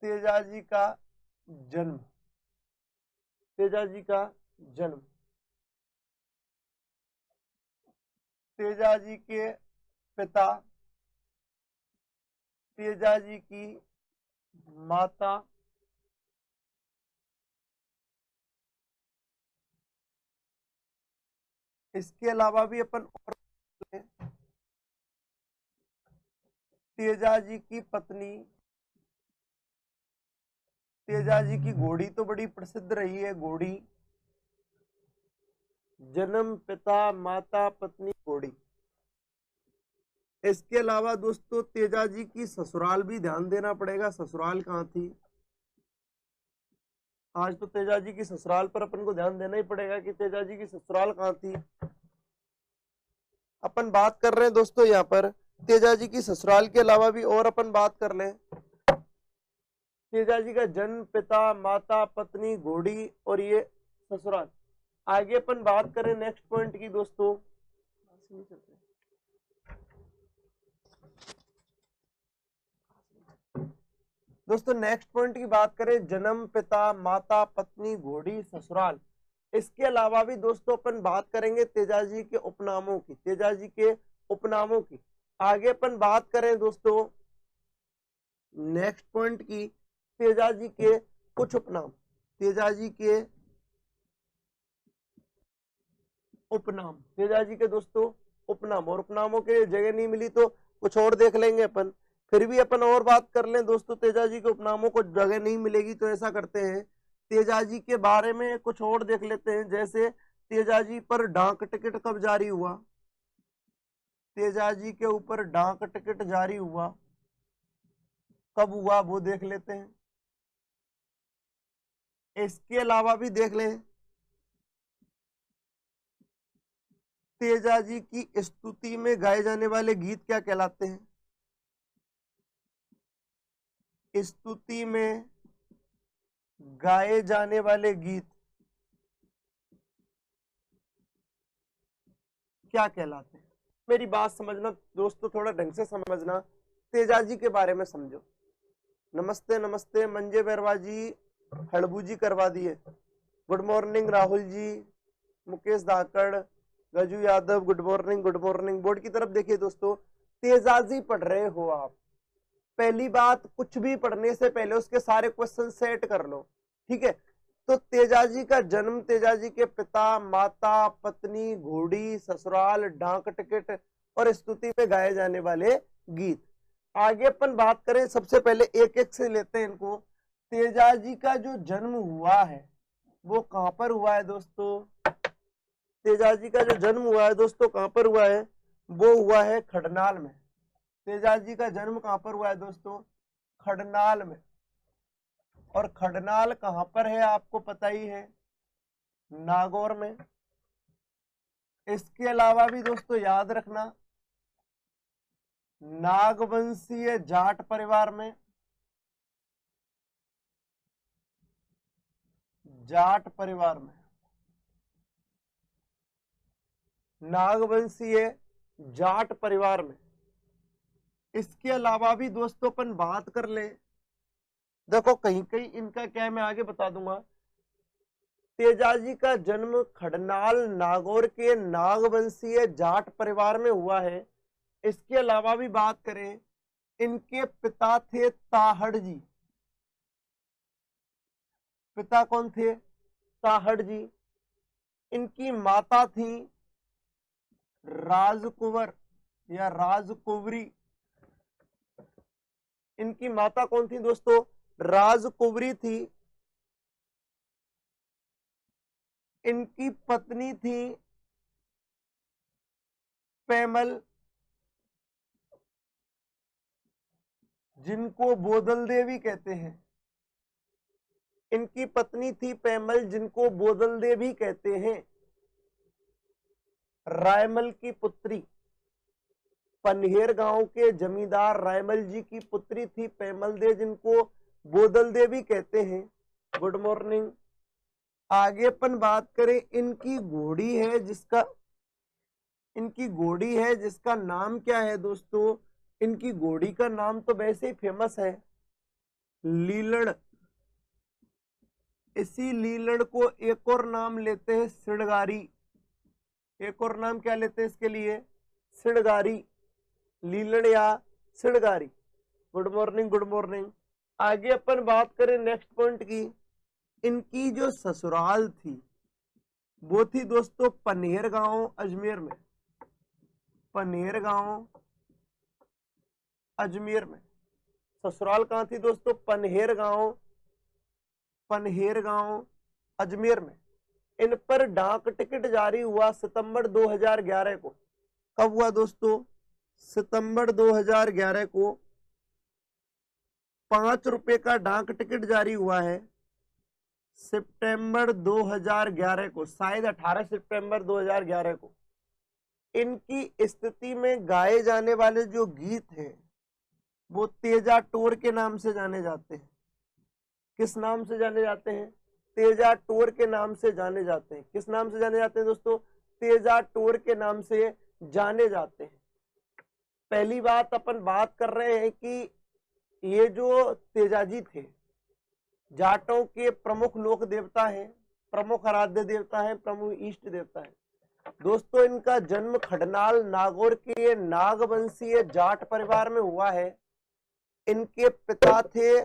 तेजाजी का जन्म, तेजाजी का जन्म, तेजाजी के पिता, तेजाजी की माता, इसके अलावा भी अपन और तेजाजी की पत्नी, तेजाजी की घोड़ी तो बड़ी प्रसिद्ध रही है, घोड़ी, जन्म, पिता, माता, पत्नी, घोड़ी। इसके अलावा दोस्तों तेजाजी की ससुराल भी ध्यान देना पड़ेगा, ससुराल कहाँ थी। आज तो तेजाजी की ससुराल पर अपन को ध्यान देना ही पड़ेगा कि तेजाजी की ससुराल कहाँ थी। अपन बात कर रहे हैं दोस्तों यहाँ पर तेजाजी की ससुराल के अलावा भी और अपन बात कर लें। तेजाजी का जन्म, पिता, माता, पत्नी, घोड़ी और ये ससुराल। आगे अपन बात करें नेक्स्ट पॉइंट की दोस्तों, नेक्स्ट पॉइंट की बात करें, जन्म, पिता, माता, पत्नी, घोड़ी, ससुराल। इसके अलावा भी दोस्तों अपन बात करेंगे तेजाजी के उपनामों की, तेजाजी के उपनामों की। आगे अपन बात करें दोस्तों नेक्स्ट पॉइंट की, तेजाजी के कुछ उपनाम, तेजाजी के उपनाम, तेजाजी के दोस्तों उपनाम। और उपनामों के जगह नहीं मिली तो कुछ और देख लेंगे अपन, फिर भी अपन और बात कर लें दोस्तों, तेजाजी के उपनामों को जगह नहीं मिलेगी तो ऐसा करते हैं तेजाजी के बारे में कुछ और देख लेते हैं। जैसे तेजाजी पर डाक टिकट कब जारी हुआ, तेजाजी के ऊपर डाक टिकट जारी हुआ कब हुआ वो देख लेते हैं। इसके अलावा भी देख लें तेजाजी की स्तुति में गाए जाने वाले गीत क्या कहलाते हैं, स्तुति में गाए जाने वाले गीत क्या कहलाते हैं। मेरी बात समझना दोस्तों, थोड़ा ढंग से समझना, तेजाजी के बारे में समझो। नमस्ते नमस्ते मंजे बैरवा जी, हड़बू जी करवा दिए, good morning Rahul ji, Mukesh Dhakad, Gaju Yadav, good morning good morning. Board की तरफ देखिए दोस्तों, तेजाजी पढ़ रहे हो आप, पहली बात कुछ भी पढ़ने से पहले उसके सारे क्वेश्चन सेट कर लो, ठीक है। तो तेजाजी का जन्म, तेजाजी के पिता, माता, पत्नी, घोड़ी, ससुराल, डाक टिकट और स्तुति में गाए जाने वाले गीत। आगे अपन बात करें, सबसे पहले एक एक से लेते हैं इनको। तेजाजी का जो जन्म हुआ है वो कहां पर हुआ है दोस्तों, तेजाजी का जो जन्म हुआ है दोस्तों कहां पर हुआ है, वो हुआ है खडनाल में। तेजाजी का जन्म कहां पर हुआ है दोस्तों, खडनाल में। और खडनाल कहां पर है आपको पता ही है, नागौर में। इसके अलावा भी दोस्तों याद रखना, नागवंशीय जाट परिवार में, जाट परिवार में, नागवंशीय जाट परिवार में। इसके अलावा भी दोस्तों अपन बात कर ले, देखो कहीं कहीं इनका क्या है मैं आगे बता दूंगा। तेजाजी का जन्म खडनाल नागौर के नागवंशीय जाट परिवार में हुआ है। इसके अलावा भी बात करें, इनके पिता थे ताहड़ जी, पिता कौन थे, ताहड़ जी। इनकी माता थी राजकुंवर या राजकुंवरी, इनकी माता कौन थी दोस्तों, राजकुंवरी थी। इनकी पत्नी थी पेमल, जिनको बोदल देवी कहते हैं। इनकी पत्नी थी पेमल, जिनको बोदल देवी कहते हैं। रायमल की पुत्री, पनहेर गांव के जमींदार रायमल जी की पुत्री थी पेमल दे, जिनको बोदल देवी कहते हैं। Good morning. आगे अपन बात करें, इनकी घोड़ी है जिसका, इनकी घोड़ी है जिसका नाम क्या है दोस्तों, इनकी घोड़ी का नाम तो वैसे ही फेमस है, लीलड़, इसी लीलड़ को एक और नाम लेते हैं सिड़गारी। एक और नाम क्या लेते हैं इसके लिए? सिड़गारी, लीलड़ या सिड़गारी। Good morning, good morning. आगे अपन बात करें नेक्स्ट पॉइंट की। इनकी जो ससुराल थी वो थी दोस्तों पनेर गांव अजमेर में। पनेर गांव अजमेर में ससुराल कहां थी दोस्तों? पनहेर गांव, पनहेर गांव अजमेर में। इन पर डाक टिकट जारी हुआ सितंबर 2011 को। कब हुआ दोस्तों? सितंबर 2011 को 5 रुपए का डाक टिकट जारी हुआ है। सितंबर 2011 को, शायद 18 सितंबर 2011 को। इनकी स्थिति में गाए जाने वाले जो गीत हैं वो तेजा टोर के नाम से जाने जाते हैं। किस नाम से जाने जाते हैं? तेजा टोर के नाम से जाने जाते हैं। किस नाम से जाने जाते हैं दोस्तों? तेजा टोर के नाम से जाने जाते हैं। पहली बात अपन बात कर रहे हैं कि ये जो तेजाजी थे जाटों के प्रमुख लोक देवता हैं, प्रमुख आराध्य देवता हैं, प्रमुख इष्ट देवता हैं। दोस्तों इनका जन्म खडनाल नागौर के नागवंशीय जाट परिवार में हुआ है। इनके पिता थे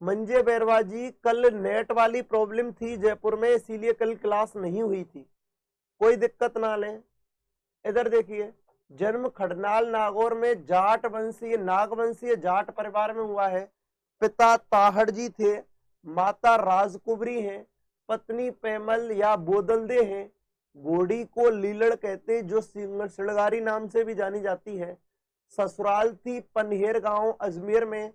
मंजे बैरवाजी। कल नेट वाली प्रॉब्लम थी जयपुर में, इसीलिए कल क्लास नहीं हुई थी, कोई दिक्कत ना लें। इधर देखिए, जन्म खडनाल नागौर में जाट वंशीय नागवंशीय जाट परिवार में हुआ है। पिता ताहड़ जी थे, माता राजकुबरी हैं, पत्नी पेमल या बोदलदे हैं। घोड़ी को लीलड़ कहते जो सिड़गारी नाम से भी जानी जाती है। ससुराल थी पनहेर गांव अजमेर में।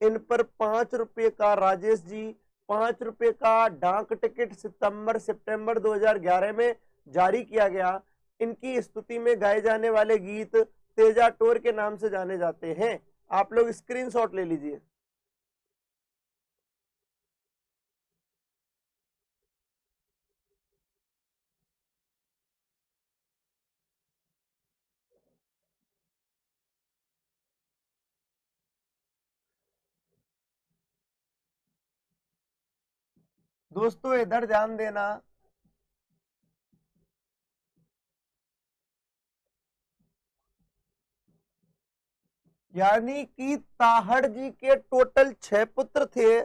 इन पर 5 रुपए का, राजेश जी, 5 रुपए का डाक टिकट सितंबर 2011 में जारी किया गया। इनकी स्तुति में गाए जाने वाले गीत तेजा टोर के नाम से जाने जाते हैं। आप लोग स्क्रीनशॉट ले लीजिए। दोस्तों इधर ध्यान देना, यानी कि ताहड़ जी के टोटल 6 पुत्र थे।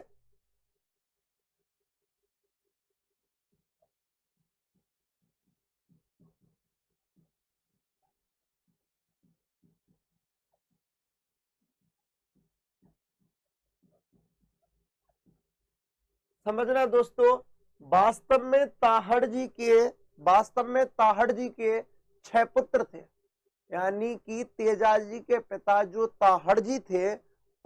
समझना दोस्तों, वास्तव में ताहड़ जी के वास्तव में ताहड़ जी के 6 पुत्र थे। यानी कि तेजाजी के पिता जो ताहड़ जी थे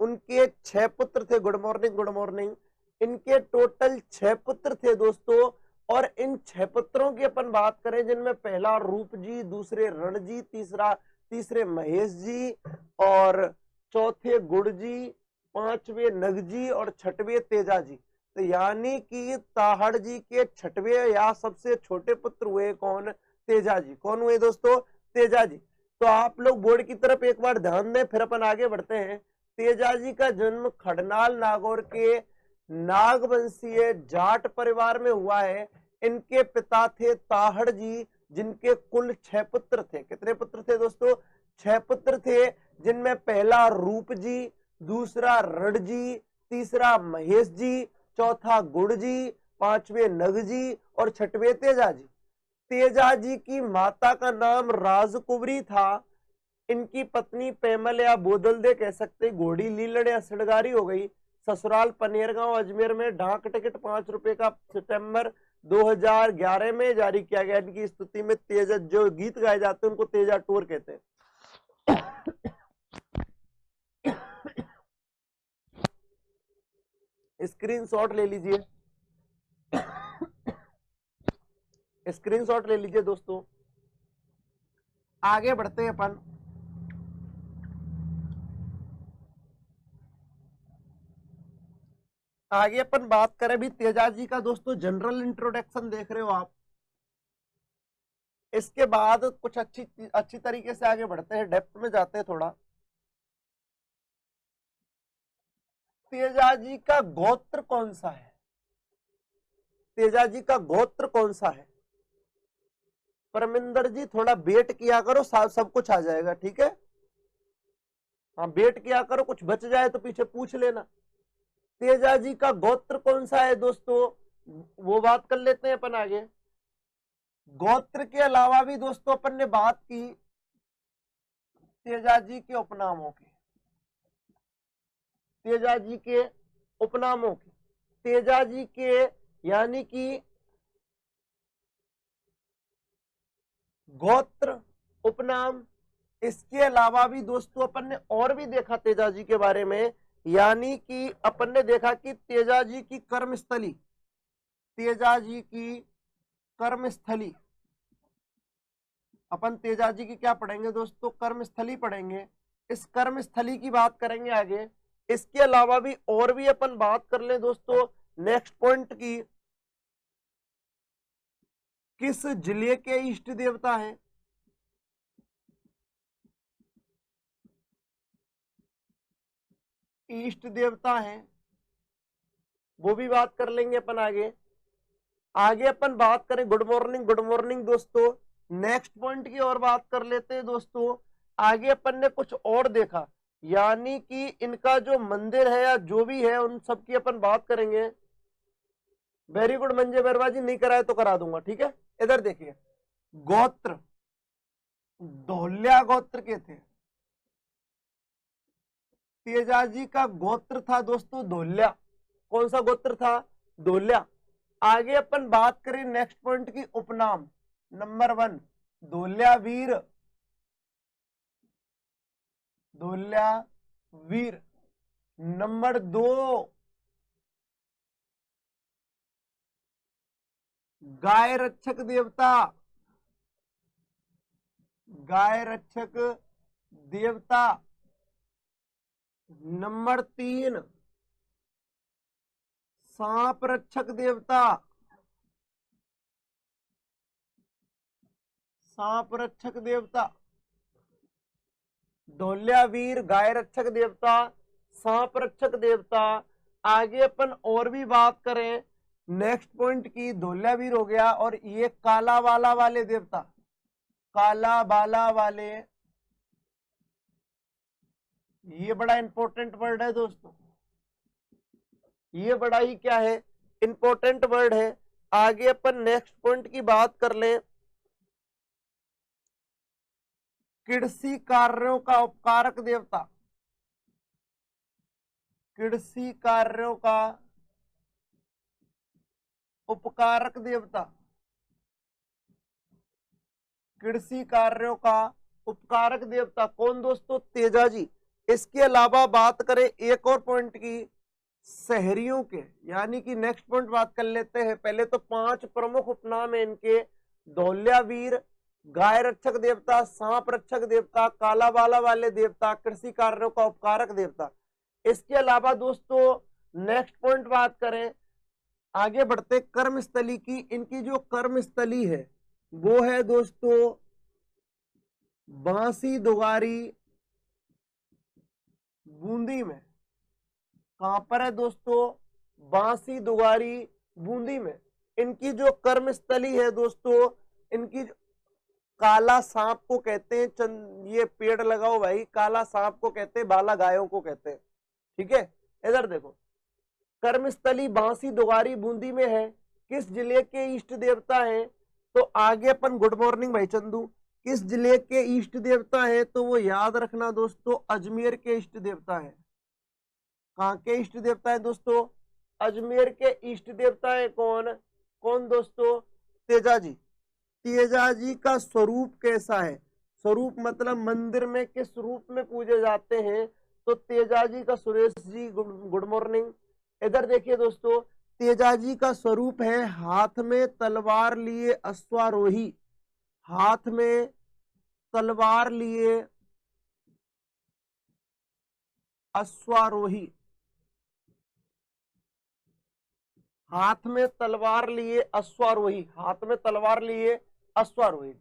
उनके 6 पुत्र थे। Good morning, good morning. इनके टोटल 6 पुत्र थे दोस्तों। और इन 6 पुत्रों की अपन बात करें जिनमें पहला रूप जी, दूसरे रण जी, तीसरे महेश जी, और चौथे गुड़ जी, पांचवे नग जी और छठवे तेजा जी। तो यानी कि ताहड़ जी के 6वें या सबसे छोटे पुत्र हुए कौन? तेजा जी। कौन हुए दोस्तों? तेजा जी। तो आप लोग बोर्ड की तरफ एक बार ध्यान दें, फिर अपन आगे बढ़ते हैं। तेजाजी का जन्म खडनाल नागौर के नागवंशीय जाट परिवार में हुआ है। इनके पिता थे ताहड़ जी, जिनके कुल 6 पुत्र थे। कितने पुत्र थे दोस्तों? 6 पुत्र थे, जिनमें पहला रूप जी, दूसरा रण जी, तीसरा महेश जी, चौथा गुड़ जी, पांचवे नग जी और छठवें तेजा जी। तेजा जी की माता का नाम राजकुबरी था। इनकी पत्नी पेमल या बोदलदे कह सकते, घोड़ी लीलड़ या सिड़गारी हो गई। ससुराल पनेरगांव अजमेर में। डाक टिकट 5 रुपए का सितंबर 2011 में जारी किया गया। इनकी स्तुति में तेजा जो गीत गाए जाते हैं उनको तेजा टोर कहते हैं। स्क्रीनशॉट ले लीजिए, स्क्रीनशॉट ले लीजिए दोस्तों। आगे बढ़ते हैं अपन। आगे अपन बात करें भी तेजाजी का दोस्तों जनरल इंट्रोडक्शन देख रहे हो आप। इसके बाद कुछ अच्छी तरीके से आगे बढ़ते हैं, डेप्थ में जाते हैं थोड़ा। तेजाजी का गोत्र कौन सा है? तेजाजी का गोत्र कौन सा है? परमिंदर जी थोड़ा वेट किया करो, सब कुछ आ जाएगा, ठीक है। हाँ वेट किया करो, कुछ बच जाए तो पीछे पूछ लेना। तेजाजी का गोत्र कौन सा है दोस्तों, वो बात कर लेते हैं अपन आगे। गोत्र के अलावा भी दोस्तों अपन ने बात की तेजाजी के उपनामों की, तेजाजी के उपनामों की, तेजाजी के यानी कि गोत्र, उपनाम। इसके अलावा भी दोस्तों अपन ने और भी देखा तेजाजी के बारे में, यानी कि अपन ने देखा कि तेजाजी की कर्मस्थली, तेजाजी की कर्मस्थली, अपन तेजाजी की क्या पढ़ेंगे दोस्तों, कर्मस्थली पढ़ेंगे। इस कर्मस्थली की बात करेंगे आगे। इसके अलावा भी और भी अपन बात कर ले दोस्तों नेक्स्ट पॉइंट की, किस जिले के इष्ट देवता हैं? इष्ट देवता हैं, वो भी बात कर लेंगे अपन आगे। आगे अपन बात करें, गुड मॉर्निंग, गुड मॉर्निंग दोस्तों। नेक्स्ट पॉइंट की और बात कर लेते हैं दोस्तों। आगे अपन ने कुछ और देखा, यानी कि इनका जो मंदिर है या जो भी है उन सब की अपन बात करेंगे। वेरी गुड मंजे बरवा जी, नहीं कराए तो करा दूंगा, ठीक है। इधर देखिए, गोत्र धौल्या गोत्र के थे, तेजाजी का गोत्र था दोस्तों धौल्या। कौन सा गोत्र था? धौल्या। आगे अपन बात करें नेक्स्ट पॉइंट की, उपनाम नंबर 1 धौल्या वीर, धौल्या वीर। नंबर 2 गाय रक्षक देवता, गाय रक्षक देवता। नंबर 3 सांप रक्षक देवता, सांप रक्षक देवता। धौल्या वीर, गाय रक्षक देवता, सांप रक्षक देवता। आगे अपन और भी बात करें नेक्स्ट पॉइंट की, धौल्या वीर हो गया, और ये काला बाला वाले देवता, काला बाला वाले, ये बड़ा इंपॉर्टेंट वर्ड है दोस्तों, ये बड़ा ही क्या है, इंपॉर्टेंट वर्ड है। आगे अपन नेक्स्ट पॉइंट की बात कर लें, कृषि कार्यों का उपकारक देवता, कृषि कार्यों का उपकारक देवता, कृषि कार्यों का उपकारक देवता कौन दोस्तों? तेजाजी। इसके अलावा बात करें एक और पॉइंट की, शहरियों के, यानी कि नेक्स्ट पॉइंट बात कर लेते हैं। पहले तो 5 प्रमुख उपनाम है इनके, धौल्या वीर, गाय रक्षक देवता, सांप रक्षक देवता, काला बाला वाले देवता, कृषि कार्यों का उपकारक देवता। इसके अलावा दोस्तों नेक्स्ट पॉइंट बात करें, आगे बढ़ते कर्मस्थली की। इनकी जो कर्मस्थली है वो है दोस्तों बांसी दुगारी, बूंदी में। कहां पर है दोस्तों? बांसी दुगारी, बूंदी में। इनकी जो कर्मस्थली है दोस्तों, इनकी काला सांप को कहते हैं, ये पेड़ लगाओ भाई, काला सांप को कहते हैं, बाला गायों को कहते हैं, ठीक है। इधर देखो, कर्मस्थली बांसी दुगारी बूंदी में है। किस जिले के इष्ट देवता है? तो आगे अपन, गुड मॉर्निंग भाई चंदू, किस जिले के इष्ट देवता है? तो वो याद रखना दोस्तों, अजमेर के इष्ट देवता है। कहां के इष्ट देवता है दोस्तों? अजमेर के इष्ट देवता है कौन? कौन दोस्तों? तेजाजी। तेजाजी का स्वरूप कैसा है? स्वरूप मतलब मंदिर में किस रूप में पूजे जाते हैं? तो तेजाजी का, सुरेश जी गुड मॉर्निंग, इधर देखिए दोस्तों, तेजाजी का स्वरूप है हाथ में तलवार लिए अश्वारोही, हाथ में तलवार लिए अश्वारोही, हाथ में तलवार लिए अश्वारोही, हाथ में तलवार लिए अश्वारोही।